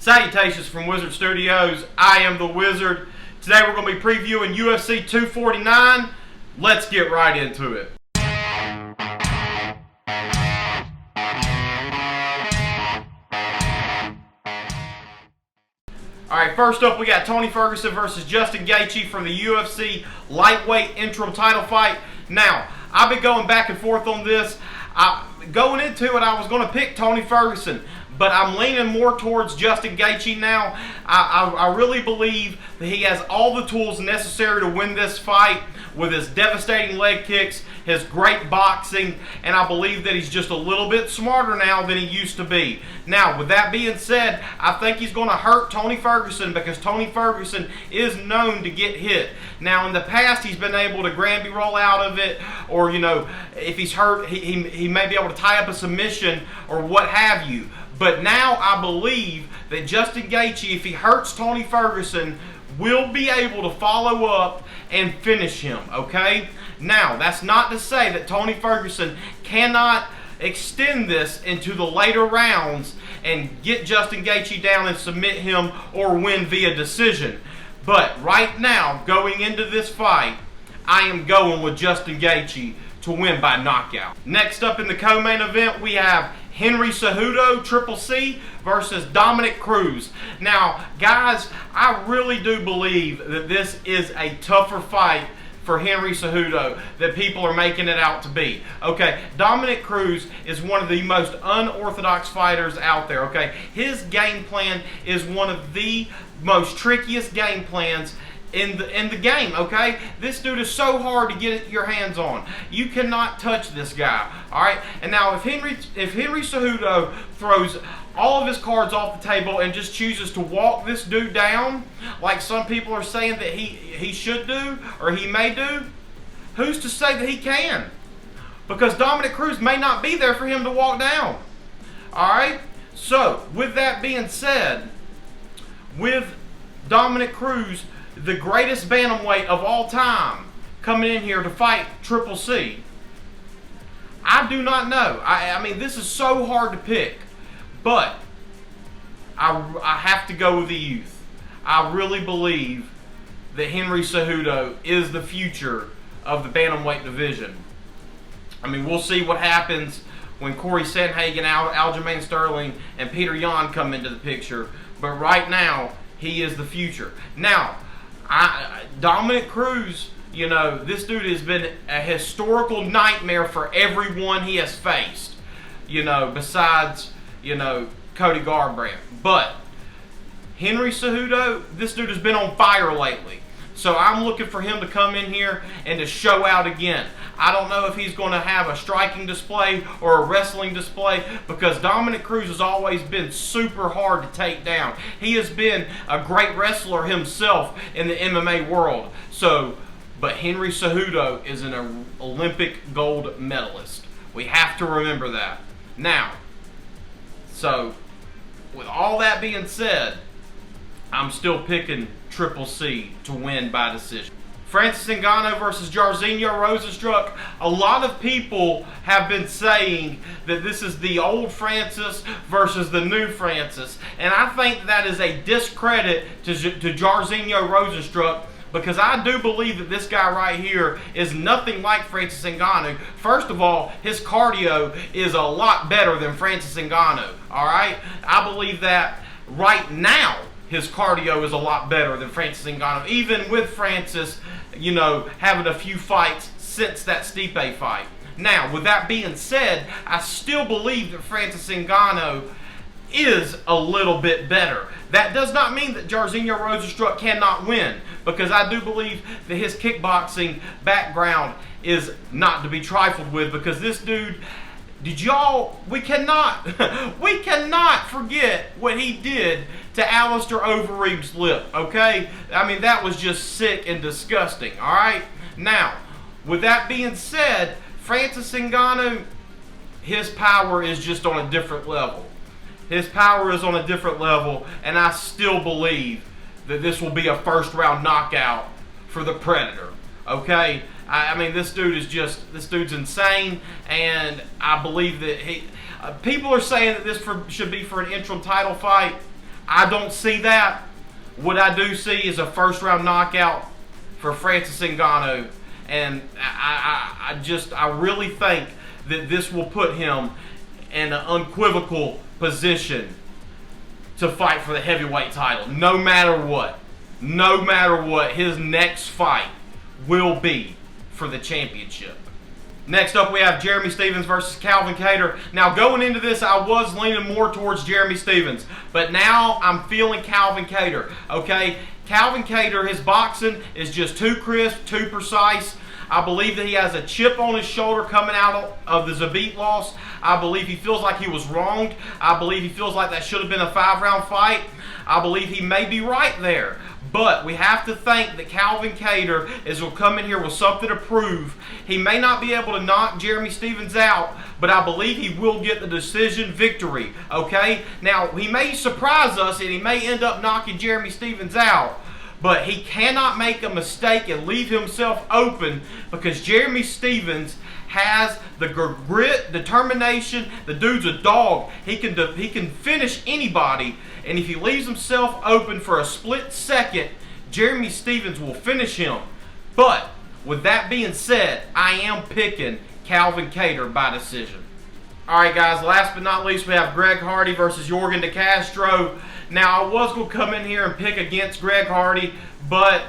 Salutations from Wizard Studios. I am the Wizard. Today we're going to be previewing UFC 249. Let's get right into it. Alright, first up we got Tony Ferguson versus Justin Gaethje for the UFC lightweight interim title fight. Now, I've been going back and forth on this. Going into it, I was going to pick Tony Ferguson, but I'm leaning more towards Justin Gaethje now. I really believe that he has all the tools necessary to win this fight with his devastating leg kicks, his great boxing, and I believe that he's just a little bit smarter now than he used to be. Now, with that being said, I think he's going to hurt Tony Ferguson because Tony Ferguson is known to get hit. Now, in the past, he's been able to Granby roll out of it, or, you know, if he's hurt, he may be able to tie up a submission or what have you. But now I believe that Justin Gaethje, if he hurts Tony Ferguson, will be able to follow up and finish him, okay? Now, that's not to say that Tony Ferguson cannot extend this into the later rounds and get Justin Gaethje down and submit him or win via decision. But right now, going into this fight, I am going with Justin Gaethje to win by knockout. Next up in the co-main event, we have Henry Cejudo, Triple C, versus Dominick Cruz. Now, guys, I really do believe that this is a tougher fight for Henry Cejudo that people are making it out to be. Okay, Dominick Cruz is one of the most unorthodox fighters out there, okay? His game plan is one of the most trickiest game plans in the game, okay? This dude is so hard to get your hands on. You cannot touch this guy, all right? And now if Henry Cejudo throws all of his cards off the table and just chooses to walk this dude down, like some people are saying that he should do or he may do, who's to say that he can? Because Dominick Cruz may not be there for him to walk down, all right? So, with that being said, with Dominick Cruz, the greatest bantamweight of all time, coming in here to fight Triple C, I do not know. I mean, this is so hard to pick, but I have to go with the youth. I really believe that Henry Cejudo is the future of the bantamweight division. I mean, we'll see what happens when Corey Sandhagen, Aljamain Sterling, and Peter Yan come into the picture, but right now, he is the future. Now, Dominick Cruz, you know, this dude has been a historical nightmare for everyone he has faced, you know, besides, you know, Cody Garbrandt. But Henry Cejudo, this dude has been on fire lately. So I'm looking for him to come in here and to show out again. I don't know if he's going to have a striking display or a wrestling display because Dominick Cruz has always been super hard to take down. He has been a great wrestler himself in the MMA world. So, but Henry Cejudo is an Olympic gold medalist. We have to remember that. Now, so with all that being said, I'm still picking Triple C to win by decision. Francis Ngannou versus Jairzinho Rozenstruik. A lot of people have been saying that this is the old Francis versus the new Francis. And I think that is a discredit to Jairzinho Rozenstruik because I do believe that this guy right here is nothing like Francis Ngannou. First of all, his cardio is a lot better than Francis Ngannou. All right? I believe that right now, his cardio is a lot better than Francis Ngannou, even with Francis, you know, having a few fights since that Stipe fight. Now, with that being said, I still believe that Francis Ngannou is a little bit better. That does not mean that Jairzinho Rozenstruik cannot win, because I do believe that his kickboxing background is not to be trifled with, because this dude, we cannot forget what he did to Alistair Overeem's lip, okay? I mean, that was just sick and disgusting, all right? Now, with that being said, Francis Ngannou, his power is just on a different level. His power is on a different level, and I still believe that this will be a first-round knockout for the Predator, okay? I mean, this dude's insane, and I believe that people are saying that this should be for an interim title fight. I don't see that. What I do see is a first-round knockout for Francis Ngannou, and I really think that this will put him in an unequivocal position to fight for the heavyweight title. No matter what, his next fight will be for the championship. Next up, we have Jeremy Stephens versus Calvin Kattar. Now, going into this, I was leaning more towards Jeremy Stephens, but now I'm feeling Calvin Kattar, okay? Calvin Kattar, his boxing is just too crisp, too precise. I believe that he has a chip on his shoulder coming out of the Zabit loss. I believe he feels like he was wronged. I believe he feels like that should have been a 5-round fight. I believe he may be right there. But we have to think that Calvin Kattar is going to come in here with something to prove. He may not be able to knock Jeremy Stephens out, but I believe he will get the decision victory, okay? Now, he may surprise us and he may end up knocking Jeremy Stephens out, but he cannot make a mistake and leave himself open, because Jeremy Stephens has the grit, determination. The dude's a dog. He can finish anybody, and if he leaves himself open for a split second, Jeremy Stephens will finish him. But with that being said, I am picking Calvin Kattar by decision. Alright guys, last but not least, we have Greg Hardy versus Yorgan De Castro. Now, I was going to come in here and pick against Greg Hardy, but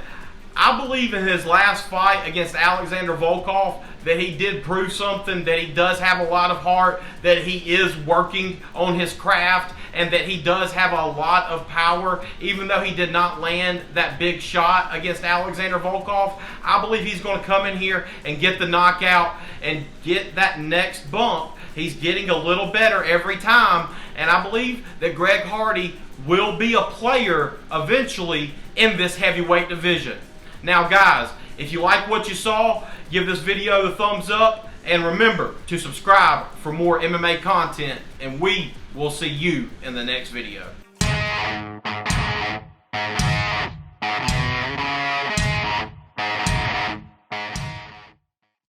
I believe in his last fight against Alexander Volkov that he did prove something, that he does have a lot of heart, that he is working on his craft, and that he does have a lot of power. Even though he did not land that big shot against Alexander Volkov, I believe he's going to come in here and get the knockout and get that next bump. He's getting a little better every time, and I believe that Greg Hardy will be a player eventually in this heavyweight division. Now guys, if you like what you saw, give this video the thumbs up, and remember to subscribe for more MMA content, and we will see you in the next video.